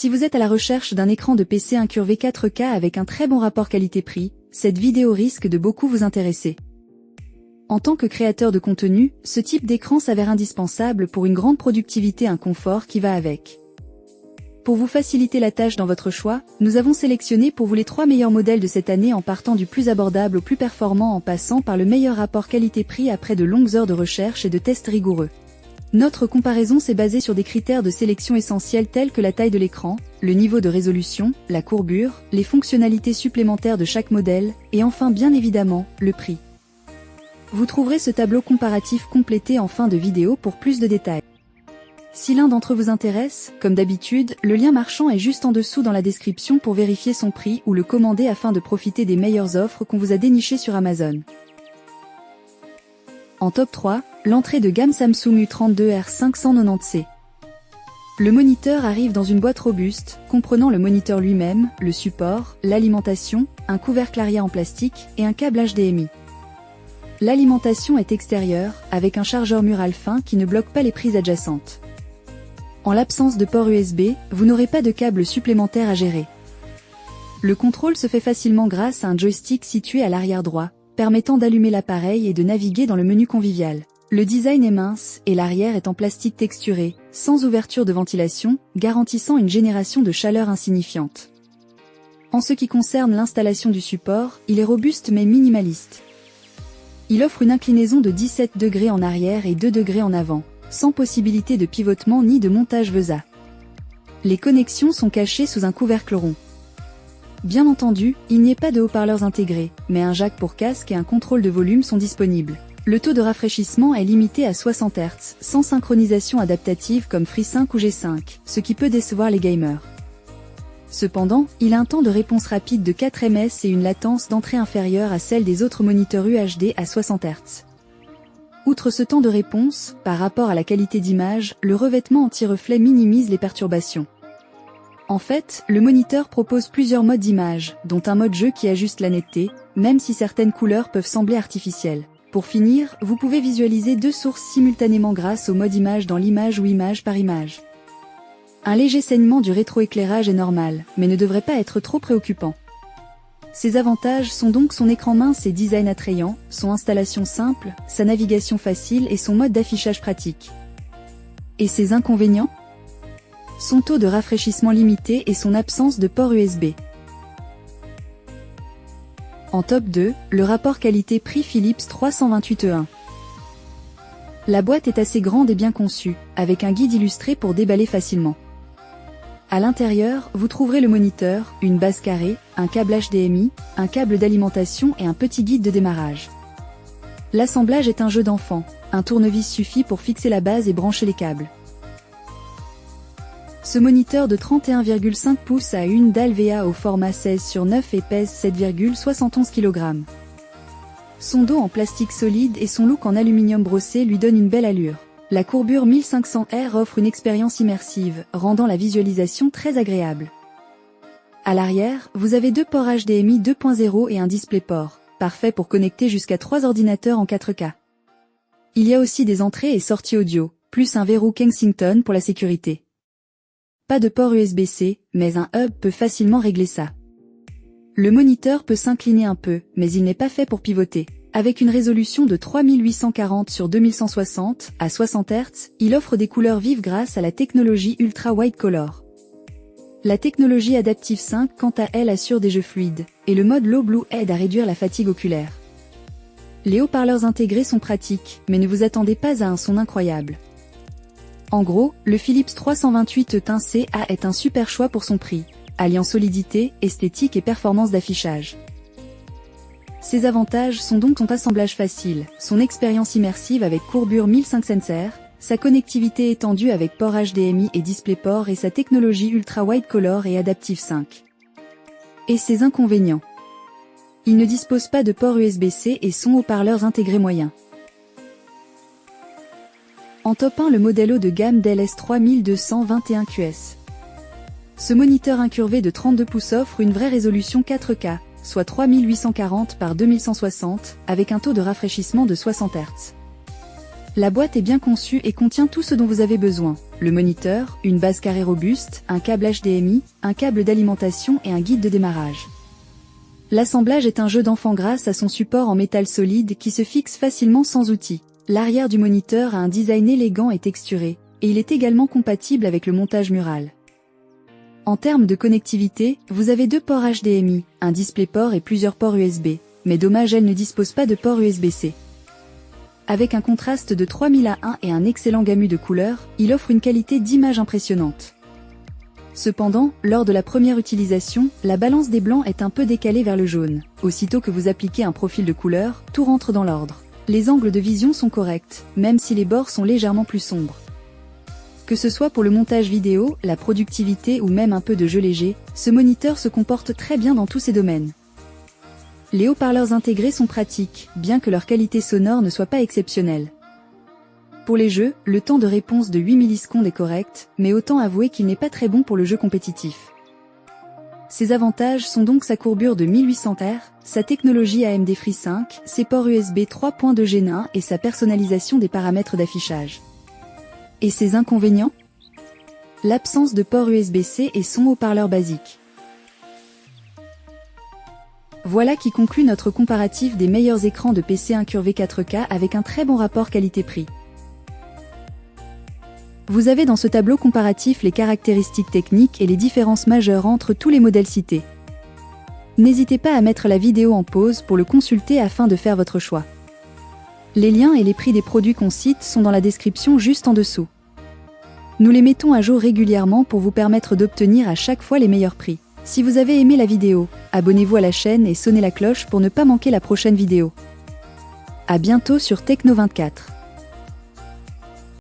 Si vous êtes à la recherche d'un écran de PC incurvé 4K avec un très bon rapport qualité-prix, cette vidéo risque de beaucoup vous intéresser. En tant que créateur de contenu, ce type d'écran s'avère indispensable pour une grande productivité et un confort qui va avec. Pour vous faciliter la tâche dans votre choix, nous avons sélectionné pour vous les 3 meilleurs modèles de cette année en partant du plus abordable au plus performant en passant par le meilleur rapport qualité-prix après de longues heures de recherche et de tests rigoureux. Notre comparaison s'est basée sur des critères de sélection essentiels tels que la taille de l'écran, le niveau de résolution, la courbure, les fonctionnalités supplémentaires de chaque modèle, et enfin bien évidemment, le prix. Vous trouverez ce tableau comparatif complété en fin de vidéo pour plus de détails. Si l'un d'entre eux vous intéresse, comme d'habitude, le lien marchand est juste en dessous dans la description pour vérifier son prix ou le commander afin de profiter des meilleures offres qu'on vous a dénichées sur Amazon. En top 3, l'entrée de gamme Samsung U32R590C. Le moniteur arrive dans une boîte robuste, comprenant le moniteur lui-même, le support, l'alimentation, un couvercle arrière en plastique et un câble HDMI. L'alimentation est extérieure, avec un chargeur mural fin qui ne bloque pas les prises adjacentes. En l'absence de port USB, vous n'aurez pas de câble supplémentaire à gérer. Le contrôle se fait facilement grâce à un joystick situé à l'arrière droit, permettant d'allumer l'appareil et de naviguer dans le menu convivial. Le design est mince et l'arrière est en plastique texturé, sans ouverture de ventilation, garantissant une génération de chaleur insignifiante. En ce qui concerne l'installation du support, il est robuste mais minimaliste. Il offre une inclinaison de 17 degrés en arrière et 2 degrés en avant, sans possibilité de pivotement ni de montage VESA. Les connexions sont cachées sous un couvercle rond. Bien entendu, il n'y a pas de haut-parleurs intégrés, mais un jack pour casque et un contrôle de volume sont disponibles. Le taux de rafraîchissement est limité à 60 Hz, sans synchronisation adaptative comme FreeSync ou G5, ce qui peut décevoir les gamers. Cependant, il a un temps de réponse rapide de 4 ms et une latence d'entrée inférieure à celle des autres moniteurs UHD à 60 Hz. Outre ce temps de réponse, par rapport à la qualité d'image, le revêtement anti-reflet minimise les perturbations. En fait, le moniteur propose plusieurs modes d'image, dont un mode jeu qui ajuste la netteté, même si certaines couleurs peuvent sembler artificielles. Pour finir, vous pouvez visualiser 2 sources simultanément grâce au mode image dans l'image ou image par image. Un léger saignement du rétroéclairage est normal, mais ne devrait pas être trop préoccupant. Ses avantages sont donc son écran mince et design attrayant, son installation simple, sa navigation facile et son mode d'affichage pratique. Et ses inconvénients ? Son taux de rafraîchissement limité et son absence de port USB. En top 2, le rapport qualité-prix Philips 328E1. La boîte est assez grande et bien conçue, avec un guide illustré pour déballer facilement. À l'intérieur, vous trouverez le moniteur, une base carrée, un câble HDMI, un câble d'alimentation et un petit guide de démarrage. L'assemblage est un jeu d'enfant, un tournevis suffit pour fixer la base et brancher les câbles. Ce moniteur de 31,5 pouces a une dalle VA au format 16:9 et pèse 7,71 kg. Son dos en plastique solide et son look en aluminium brossé lui donnent une belle allure. La courbure 1500R offre une expérience immersive, rendant la visualisation très agréable. À l'arrière, vous avez 2 ports HDMI 2.0 et un DisplayPort, parfait pour connecter jusqu'à 3 ordinateurs en 4K. Il y a aussi des entrées et sorties audio, plus un verrou Kensington pour la sécurité. Pas de port USB-C, mais un hub peut facilement régler ça. Le moniteur peut s'incliner un peu, mais il n'est pas fait pour pivoter. Avec une résolution de 3840 sur 2160 à 60 Hz, il offre des couleurs vives grâce à la technologie Ultra Wide Color. La technologie Adaptive 5 quant à elle assure des jeux fluides, et le mode Low Blue aide à réduire la fatigue oculaire. Les haut-parleurs intégrés sont pratiques, mais ne vous attendez pas à un son incroyable. En gros, le Philips 328E1C est un super choix pour son prix, alliant solidité, esthétique et performance d'affichage. Ses avantages sont donc son assemblage facile, son expérience immersive avec courbure 1500R, sa connectivité étendue avec port HDMI et DisplayPort et sa technologie Ultra Wide Color et Adaptive 5. Et ses inconvénients. Il ne dispose pas de port USB-C et son haut-parleurs intégrés moyen. En top 1, le modèle haut de gamme Dell S3221QS. Ce moniteur incurvé de 32 pouces offre une vraie résolution 4K, soit 3840 par 2160, avec un taux de rafraîchissement de 60 Hz. La boîte est bien conçue et contient tout ce dont vous avez besoin. le moniteur, une base carrée robuste, un câble HDMI, un câble d'alimentation et un guide de démarrage. L'assemblage est un jeu d'enfant grâce à son support en métal solide qui se fixe facilement sans outil. L'arrière du moniteur a un design élégant et texturé, et il est également compatible avec le montage mural. En termes de connectivité, vous avez 2 ports HDMI, un DisplayPort et plusieurs ports USB, mais dommage elle ne dispose pas de port USB-C. Avec un contraste de 3000:1 et un excellent gamu de couleurs, il offre une qualité d'image impressionnante. Cependant, lors de la première utilisation, la balance des blancs est un peu décalée vers le jaune. Aussitôt que vous appliquez un profil de couleur, tout rentre dans l'ordre. Les angles de vision sont corrects, même si les bords sont légèrement plus sombres. Que ce soit pour le montage vidéo, la productivité ou même un peu de jeu léger, ce moniteur se comporte très bien dans tous ces domaines. Les haut-parleurs intégrés sont pratiques, bien que leur qualité sonore ne soit pas exceptionnelle. Pour les jeux, le temps de réponse de 8 millisecondes est correct, mais autant avouer qu'il n'est pas très bon pour le jeu compétitif. Ses avantages sont donc sa courbure de 1800 Hz, sa technologie AMD FreeSync, ses ports USB 3.2 Gen 1 et sa personnalisation des paramètres d'affichage. Et ses inconvénients? L'absence de port USB-C et son haut-parleur basique. Voilà qui conclut notre comparatif des meilleurs écrans de PC incurvé 4K avec un très bon rapport qualité-prix. Vous avez dans ce tableau comparatif les caractéristiques techniques et les différences majeures entre tous les modèles cités. N'hésitez pas à mettre la vidéo en pause pour le consulter afin de faire votre choix. Les liens et les prix des produits qu'on cite sont dans la description juste en dessous. Nous les mettons à jour régulièrement pour vous permettre d'obtenir à chaque fois les meilleurs prix. Si vous avez aimé la vidéo, abonnez-vous à la chaîne et sonnez la cloche pour ne pas manquer la prochaine vidéo. À bientôt sur Techno24.